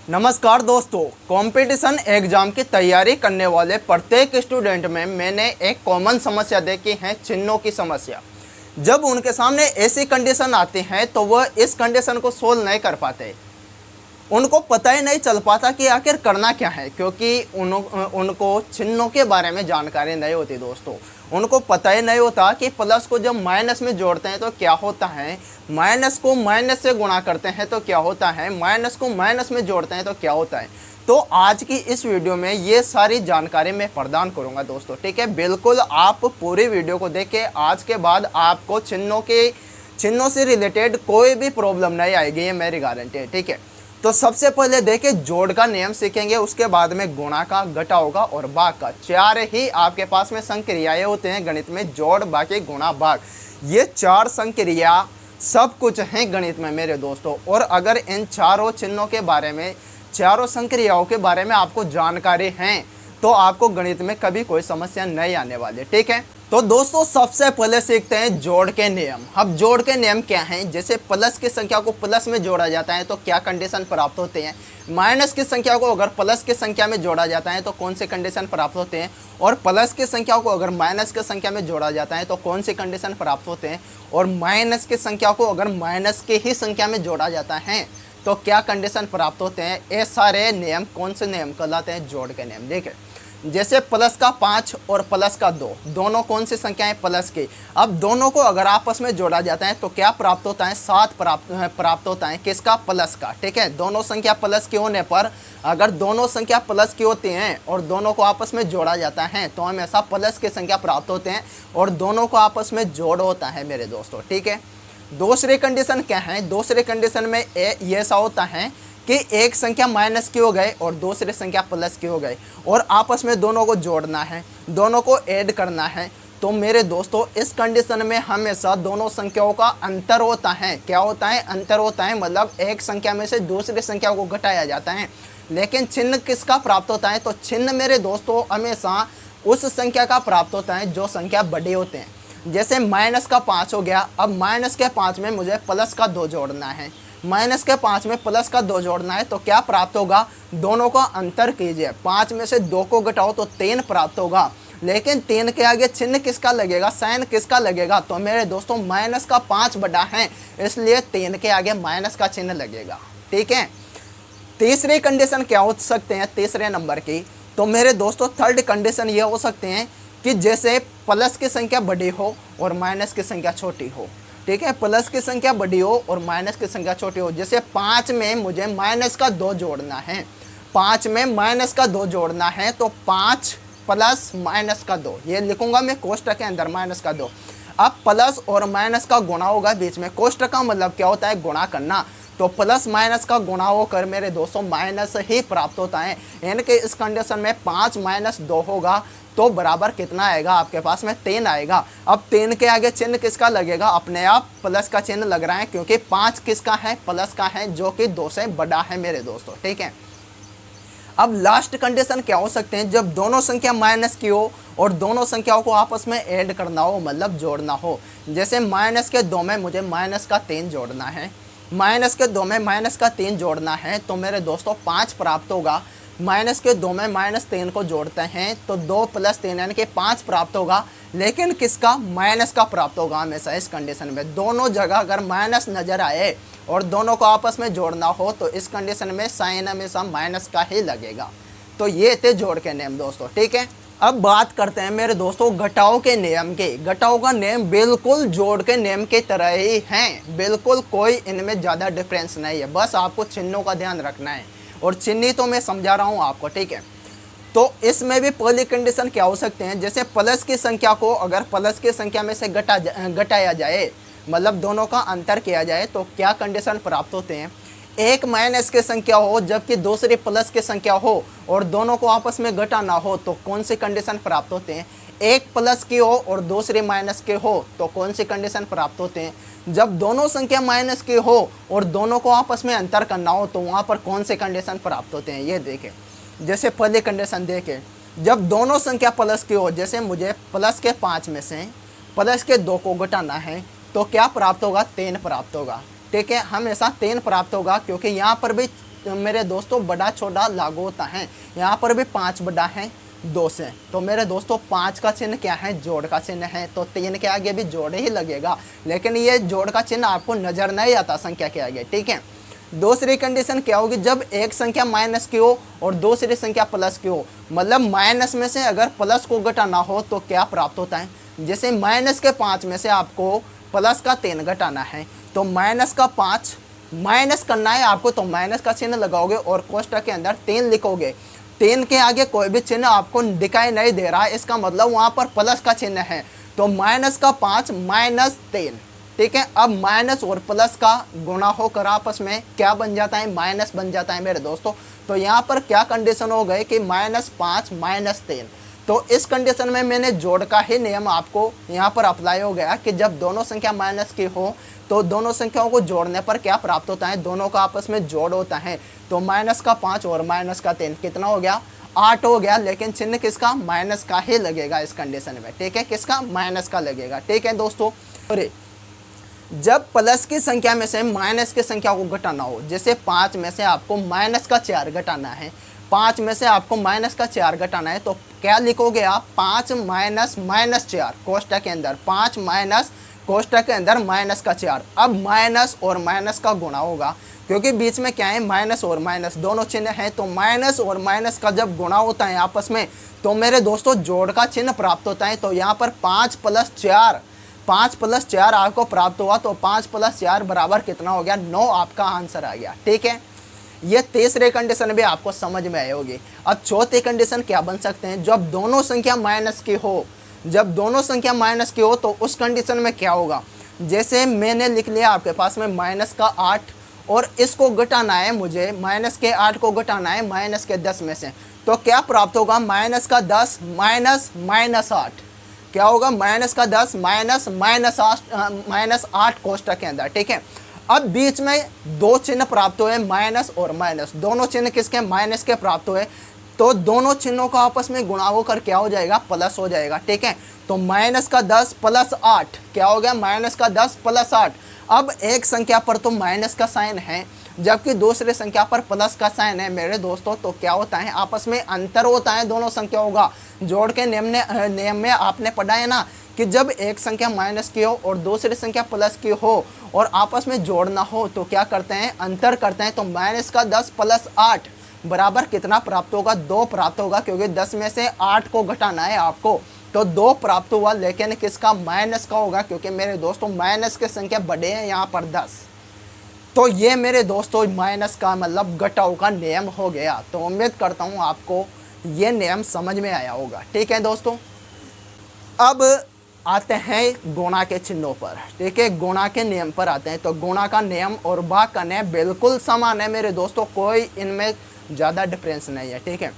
नमस्कार दोस्तों, competition exam की तैयारी करने वाले प्रत्येक स्टूडेंट में मैंने एक कॉमन समस्या देखी है, चिन्हों की समस्या। जब उनके सामने ऐसी कंडीशन आती है तो वह इस कंडीशन को सोल्व नहीं कर पाते। उनको पता ही नहीं चल पाता कि आखिर करना क्या है, क्योंकि उनको चिन्हों के बारे में जानकारी नहीं होती दोस्तों। उनको पता ही नहीं होता कि प्लस को जब माइनस में जोड़ते हैं तो क्या होता है, माइनस को माइनस से गुणा करते हैं तो क्या होता है, माइनस को माइनस में जोड़ते हैं तो क्या होता है। तो आज की इस वीडियो में ये सारी जानकारी मैं प्रदान करूंगा दोस्तों, ठीक है। बिल्कुल आप पूरी वीडियो को देख के आज के बाद आपको चिन्हों से रिलेटेड कोई भी प्रॉब्लम नहीं आएगी, ये मेरी गारंटी है, ठीक है। तो सबसे पहले देखिए, जोड़ का नियम सीखेंगे, उसके बाद में गुणा का, घटाओ का और भाग का। चार ही आपके पास में संक्रियाएं होते हैं गणित में, जोड़, बाकी, गुणा, भाग। ये चार संक्रिया सब कुछ हैं गणित में मेरे दोस्तों। और अगर इन चारों चिन्हों के बारे में, चारों संक्रियाओं के बारे में आपको जानकारी है तो आपको गणित में कभी कोई समस्या नहीं आने वाली, ठीक है। तो दोस्तों सबसे पहले सीखते हैं जोड़ के नियम। अब जोड़ के नियम क्या हैं? जैसे प्लस की संख्या को प्लस में जोड़ा जाता है तो क्या कंडीशन प्राप्त होते हैं, माइनस की संख्या को अगर प्लस की संख्या में जोड़ा जाता है तो कौन से कंडीशन प्राप्त होते हैं, और प्लस की संख्या को अगर माइनस की संख्या में जोड़ा जाता है तो कौन से कंडीशन प्राप्त होते हैं, और माइनस की संख्या को अगर माइनस की ही संख्या में जोड़ा जाता है तो क्या कंडीशन प्राप्त होते हैं। ये सारे नियम कौन से नियम कहलाते हैं? जोड़ के नियम। देखिए, जैसे प्लस का 5 और प्लस का 2 दोनों कौन सी संख्या है? प्लस की। अब दोनों को अगर आपस में जोड़ा जाता है तो क्या प्राप्त होता है? 7 प्राप्त होता है। किसका? प्लस का, ठीक है। दोनों संख्या प्लस के होने पर, अगर दोनों संख्या प्लस की होती हैं और दोनों को आपस में जोड़ा जाता है तो हमेशा प्लस की संख्या प्राप्त होते हैं और दोनों को आपस में जोड़ होता है मेरे दोस्तों, ठीक है। दूसरी कंडीशन क्या है? दूसरी कंडीशन में ये ऐसा होता है कि एक संख्या माइनस की हो गई और दूसरी संख्या प्लस की हो गई और आपस में दोनों को जोड़ना है, दोनों को ऐड करना है। तो मेरे दोस्तों इस कंडीशन में हमेशा दोनों संख्याओं का अंतर होता है। क्या होता है? अंतर होता है, मतलब एक संख्या में से दूसरी संख्या को घटाया जाता है। लेकिन चिन्ह किसका प्राप्त होता है? तो चिन्ह मेरे दोस्तों हमेशा उस संख्या का प्राप्त होता है जो संख्या बड़ी होते हैं। जैसे माइनस का 5 हो गया, अब माइनस के 5 में मुझे प्लस का 2 जोड़ना है, माइनस के 5 में प्लस का 2 जोड़ना है तो क्या प्राप्त होगा? दोनों का अंतर कीजिए, 5 में से 2 को घटाओ तो 3 प्राप्त होगा। लेकिन 3 के आगे चिन्ह किसका लगेगा? साइन किसका लगेगा? तो मेरे दोस्तों माइनस का 5 बड़ा है, इसलिए 3 के आगे माइनस का चिन्ह लगेगा, ठीक है। तीसरी कंडीशन क्या हो सकते हैं तीसरे नंबर की? तो मेरे दोस्तों थर्ड कंडीशन ये हो सकते हैं कि जैसे प्लस की संख्या बड़ी हो और माइनस की संख्या छोटी हो, ठीक है। प्लस की संख्या बड़ी हो और माइनस की संख्या छोटी हो। जैसे 5 में मुझे माइनस का 2 जोड़ना है, 5 में माइनस का 2 जोड़ना है तो 5 प्लस माइनस का 2, ये लिखूंगा मैं कोष्टक के अंदर, माइनस का 2। अब प्लस और माइनस का गुणा होगा बीच में, कोष्टक का मतलब क्या होता है? गुणा करना। तो प्लस माइनस का गुणा होकर मेरे दोस्तों माइनस ही प्राप्त होता है। यानी कि इस कंडीशन में 5 माइनस 2 होगा तो बराबर कितना आएगा? आपके पास में 3 आएगा। अब 3 के आगे चिन्ह किसका लगेगा? अपने आप प्लस का चिन्ह लग रहा है, क्योंकि 5 किसका है? प्लस का है, जो कि 2 से बड़ा है मेरे दोस्तों, ठीक है। अब लास्ट कंडीशन क्या हो सकते हैं? जब दोनों संख्या माइनस की हो और दोनों संख्याओं को आपस में ऐड करना हो, मतलब जोड़ना हो। जैसे माइनस के 2 में मुझे माइनस का 3 जोड़ना है, माइनस के 2 में माइनस का 3 जोड़ना है तो मेरे दोस्तों 5 प्राप्त होगा। माइनस के 2 में माइनस 3 को जोड़ते हैं तो 2 + 3 यानी कि 5 प्राप्त होगा। लेकिन किसका? माइनस का प्राप्त होगा हमेशा इस कंडीशन में। दोनों जगह अगर माइनस नजर आए और दोनों को आपस में जोड़ना हो तो इस कंडीशन में साइन हमेशा माइनस का ही लगेगा। तो ये थे जोड़ के नियम दोस्तों, ठीक है। अब बात करते हैं मेरे दोस्तों घटाओ के नियम के। घटाओ का नियम बिल्कुल जोड़ के नियम की तरह ही हैं, बिल्कुल कोई इनमें ज़्यादा डिफरेंस नहीं है। बस आपको चिन्हों का ध्यान रखना है और चिन्ह तो मैं समझा रहा हूँ आपको, ठीक है। तो इसमें भी पहली कंडीशन क्या हो सकते हैं? जैसे प्लस की संख्या को अगर प्लस की संख्या में से घटाया जाए, मतलब दोनों का अंतर किया जाए तो क्या कंडीशन प्राप्त होते हैं? एक माइनस की संख्या हो जबकि दूसरी प्लस की संख्या हो और दोनों को आपस में घटाना हो तो कौन सी कंडीशन प्राप्त होते हैं? एक प्लस की हो और दूसरी माइनस की हो तो कौन सी कंडीशन प्राप्त होते हैं? जब दोनों संख्या माइनस की हो और दोनों को आपस में अंतर करना हो तो वहाँ पर कौन से कंडीशन प्राप्त होते हैं? ये देखें, जैसे पहली कंडीशन देखें, जब दोनों संख्या प्लस की हो, जैसे मुझे प्लस के 5 में से प्लस के 2 को घटाना है तो क्या प्राप्त होगा? 3 प्राप्त होगा, ठीक है। हमेशा 3 प्राप्त होगा क्योंकि यहाँ पर भी मेरे दोस्तों बड़ा छोटा लागू होता है। यहाँ पर भी 5 बड़ा है 2 से, तो मेरे दोस्तों 5 का चिन्ह क्या है, जोड़ का चिन्ह है, तो 3 के आगे भी जोड़ ही लगेगा, लेकिन ये जोड़ का चिन्ह आपको नजर नहीं आता संख्या के आगे, ठीक है। दूसरी कंडीशन क्या होगी, जब एक संख्या माइनस की हो और दूसरी संख्या प्लस की हो, मतलब माइनस में से अगर प्लस को घटाना हो तो क्या प्राप्त होता है। जैसे माइनस के 5 में से आपको प्लस का 3 घटाना है, तो माइनस का 5 माइनस करना है आपको, तो माइनस का चिन्ह लगाओगे और कोष्टक के अंदर 3 लिखोगे। 3 के आगे कोई भी चिन्ह आपको दिखाई नहीं दे रहा है, इसका मतलब वहाँ पर प्लस का चिन्ह है, तो माइनस का 5 माइनस 3, ठीक है। अब माइनस और प्लस का गुणा होकर आपस में क्या बन जाता है, माइनस बन जाता है मेरे दोस्तों। तो यहाँ पर क्या कंडीशन हो गए कि -5 -3, तो इस कंडीशन में मैंने जोड़ का ही नियम आपको यहाँ पर अप्लाई हो गया कि जब दोनों संख्या माइनस की हो तो दोनों संख्याओं को जोड़ने पर क्या प्राप्त होता है, दोनों का आपस में जोड़ होता है। तो माइनस का 5 और माइनस का 3 कितना हो गया, 8 हो गया, लेकिन चिन्ह किसका, माइनस का ही लगेगा इस कंडीशन में, ठीक है, किसका, माइनस का लगेगा, ठीक है दोस्तों। अरे जब प्लस की संख्या में से माइनस की संख्या को घटाना हो, जैसे 5 में से आपको माइनस का 4 घटाना है, 5 में से आपको माइनस का 4 घटाना है, तो क्या लिखोगे आप, 5 माइनस -4 कोष्टक के अंदर, 5 माइनस कोष्टक के अंदर माइनस का 4। अब माइनस और माइनस का गुणा होगा, क्योंकि बीच में क्या है, माइनस और माइनस दोनों चिन्ह हैं, तो माइनस और माइनस का जब गुणा होता है आपस में तो मेरे दोस्तों जोड़ का चिन्ह प्राप्त होता है। तो यहाँ पर 5 + 4, 5 + 4 आपको प्राप्त हुआ, तो 5 + 4 बराबर कितना हो गया, 9 आपका आंसर आ गया, ठीक है। ये तीसरी कंडीशन भी आपको समझ में आई होगी। अब चौथी कंडीशन क्या बन सकते हैं, जब दोनों संख्या माइनस की हो, जब दोनों संख्या माइनस की हो तो उस कंडीशन में क्या होगा। जैसे मैंने लिख लिया आपके पास में माइनस का 8 और इसको घटाना है मुझे, माइनस के 8 को घटाना है माइनस के 10 में से, तो क्या प्राप्त होगा, माइनस का 10 माइनस -8, क्या होगा, माइनस का 10 माइनस -8 कोष्टक के अंदर, ठीक है। अब बीच में 2 चिन्ह प्राप्त हुए, माइनस और माइनस, दोनों चिन्ह किसके, माइनस के प्राप्त हुए, तो दोनों चिन्हों का आपस में गुणा होकर क्या हो जाएगा, प्लस हो जाएगा, ठीक है। तो माइनस का 10 + 8 क्या हो गया, माइनस का 10 + 8। अब एक संख्या पर तो माइनस का साइन है, जबकि दूसरे संख्या पर प्लस का साइन है मेरे दोस्तों, तो क्या होता है, आपस में अंतर होता है दोनों संख्याओं का। जोड़ के नियम में आपने पढ़ा है ना कि जब एक संख्या माइनस की हो और दूसरी संख्या प्लस की हो और आपस में जोड़ना हो तो क्या करते हैं, अंतर करते हैं। तो माइनस का 10 + 8 बराबर कितना प्राप्त होगा, 2 प्राप्त होगा, क्योंकि 10 में से 8 को घटाना है आपको, तो 2 प्राप्त हुआ, लेकिन किसका, माइनस का होगा, क्योंकि मेरे दोस्तों माइनस के संख्या बड़े हैं यहाँ पर 10। तो ये मेरे दोस्तों माइनस का मतलब घटाव का नियम हो गया। तो उम्मीद करता हूँ आपको ये नियम समझ में आया होगा, ठीक है दोस्तों। अब आते हैं गुणा के चिन्हों पर, ठीक है, गुणा के नियम पर आते हैं। तो गुणा का नियम और भाग का नियम बिल्कुल समान है मेरे दोस्तों, कोई इनमें ज़्यादा डिफरेंस नहीं है, ठीक है।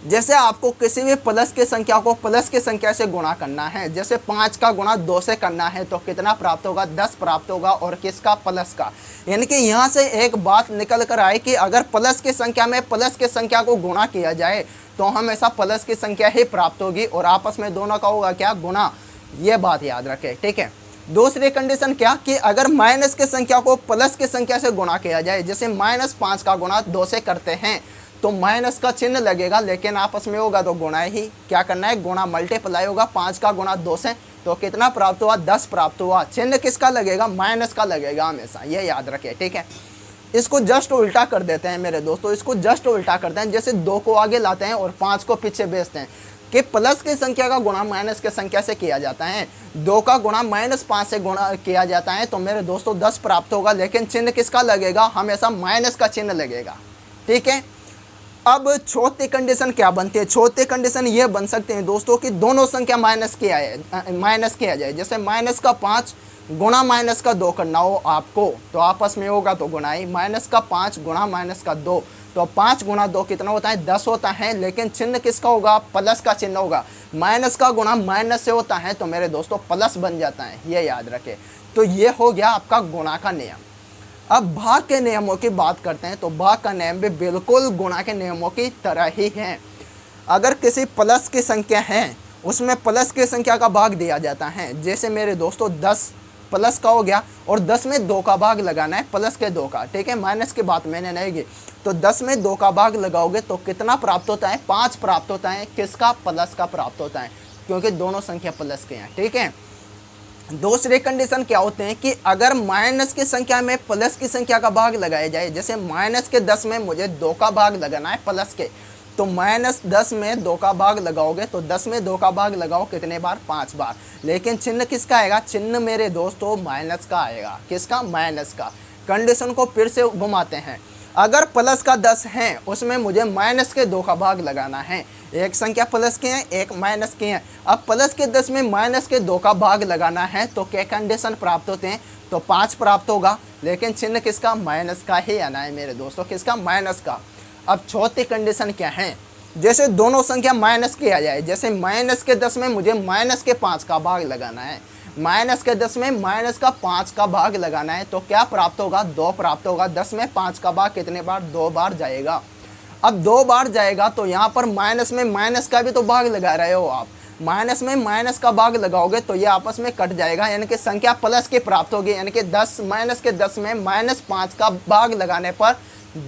जैसे आपको किसी भी प्लस की संख्या को प्लस की संख्या से गुणा करना है, जैसे 5 का गुणा 2 से करना है, तो कितना प्राप्त होगा, 10 प्राप्त होगा, और किसका, प्लस का। यानी कि यहाँ से एक बात निकल कर आए कि अगर प्लस की संख्या में प्लस की संख्या को गुणा किया जाए तो हमेशा प्लस की संख्या ही प्राप्त होगी, और आपस में दोनों का होगा क्या, गुणा। ये बात याद रखें, ठीक है। दूसरी कंडीशन क्या कि अगर माइनस की संख्या को प्लस की संख्या से गुणा किया जाए, जैसे -5 का गुणा 2 से करते हैं तो माइनस का चिन्ह लगेगा, लेकिन आपस में होगा तो गुणा ही क्या करना है, गुणा मल्टीप्लाई होगा। 5 का गुणा 2 से तो कितना प्राप्त हुआ, 10 प्राप्त हुआ, चिन्ह किसका लगेगा, माइनस का लगेगा हमेशा, ये याद रखें, ठीक है। इसको जस्ट उल्टा कर देते हैं मेरे दोस्तों, इसको जस्ट उल्टा करते हैं, जैसे 2 को आगे लाते हैं और 5 को पीछे भेजते हैं कि प्लस की संख्या का गुणा माइनस की संख्या से किया जाता है, 2 का गुणा -5 से गुणा किया जाता है, तो मेरे दोस्तों 10 प्राप्त होगा, लेकिन चिन्ह किसका लगेगा, हमेशा माइनस का चिन्ह लगेगा, ठीक है। अब चौथी कंडीशन क्या बनती है, चौथी कंडीशन ये बन सकते हैं दोस्तों कि दोनों संख्या माइनस किया जाए, जैसे माइनस का 5 गुणा माइनस का 2 करना हो आपको, तो आपस में होगा तो गुणा ही, माइनस का 5 गुणा माइनस का 2, तो 5 गुणा 2 कितना होता है, 10 होता है, लेकिन चिन्ह किसका होगा, प्लस का चिन्ह होगा। माइनस का गुणा माइनस से होता है तो मेरे दोस्तों प्लस बन जाता है, ये याद रखें। तो ये हो गया आपका गुणा का नियम। अब भाग के नियमों की बात करते हैं, तो भाग का नियम भी बिल्कुल गुणा के नियमों की तरह ही है। अगर किसी प्लस की संख्या है उसमें प्लस की संख्या का भाग दिया जाता है, जैसे मेरे दोस्तों 10 प्लस का हो गया, और 10 में 2 का भाग लगाना है प्लस के 2 का, ठीक है, माइनस की बात मैंने नहीं की। तो 10 में 2 का भाग लगाओगे तो कितना प्राप्त होता है, 5 प्राप्त होता है, किसका, प्लस का प्राप्त होता है, क्योंकि दोनों संख्या प्लस के हैं, ठीक है। दूसरी कंडीशन क्या होते हैं कि अगर माइनस की संख्या में प्लस की संख्या का भाग लगाया जाए, जैसे माइनस के 10 में मुझे 2 का भाग लगाना है प्लस के, तो माइनस 10 में 2 का भाग लगाओगे तो 10 में 2 का भाग लगाओ कितने बार, 5 बार, लेकिन चिन्ह किसका आएगा, चिन्ह मेरे दोस्तों माइनस का आएगा, किसका, माइनस का। कंडीशन को फिर से घुमाते हैं, अगर प्लस का 10 है उसमें मुझे माइनस के 2 का भाग लगाना है, एक संख्या प्लस के हैं एक माइनस के हैं, अब प्लस के 10 में माइनस के 2 का भाग लगाना है तो क्या कंडीशन प्राप्त होते हैं, तो 5 प्राप्त होगा, लेकिन चिन्ह किसका, माइनस का ही आना है मेरे दोस्तों, किसका, माइनस का। अब चौथी कंडीशन क्या है, जैसे दोनों संख्या माइनस की आ जाए, जैसे माइनस के 10 में मुझे माइनस के 5 का भाग लगाना है, माइनस के 10 में माइनस का 5 का भाग लगाना है, तो क्या प्राप्त होगा, 2 प्राप्त होगा। 10 में 5 का भाग कितने बार, 2 बार जाएगा। अब 2 बार जाएगा तो यहाँ पर माइनस में माइनस का भी तो भाग लगा रहे हो आप, माइनस में माइनस का भाग लगाओगे तो ये आपस में कट जाएगा, यानी कि संख्या प्लस की प्राप्त होगी, यानी कि 10 माइनस के 10 में माइनस 5 का भाग लगाने पर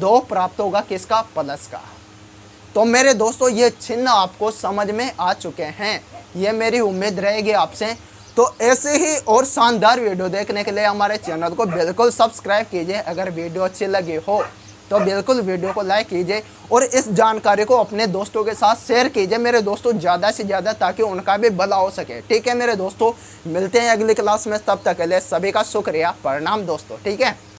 2 प्राप्त होगा, किसका, प्लस का। तो मेरे दोस्तों ये चिन्ह आपको समझ में आ चुके हैं, ये मेरी उम्मीद रहेगी आपसे। तो ऐसे ही और शानदार वीडियो देखने के लिए हमारे चैनल को बिल्कुल सब्सक्राइब कीजिए, अगर वीडियो अच्छी लगी हो तो बिल्कुल वीडियो को लाइक कीजिए और इस जानकारी को अपने दोस्तों के साथ शेयर कीजिए मेरे दोस्तों, ज़्यादा से ज़्यादा, ताकि उनका भी भला हो सके, ठीक है मेरे दोस्तों। मिलते हैं अगली क्लास में, तब तक के लिए सभी का शुक्रिया, प्रणाम दोस्तों, ठीक है।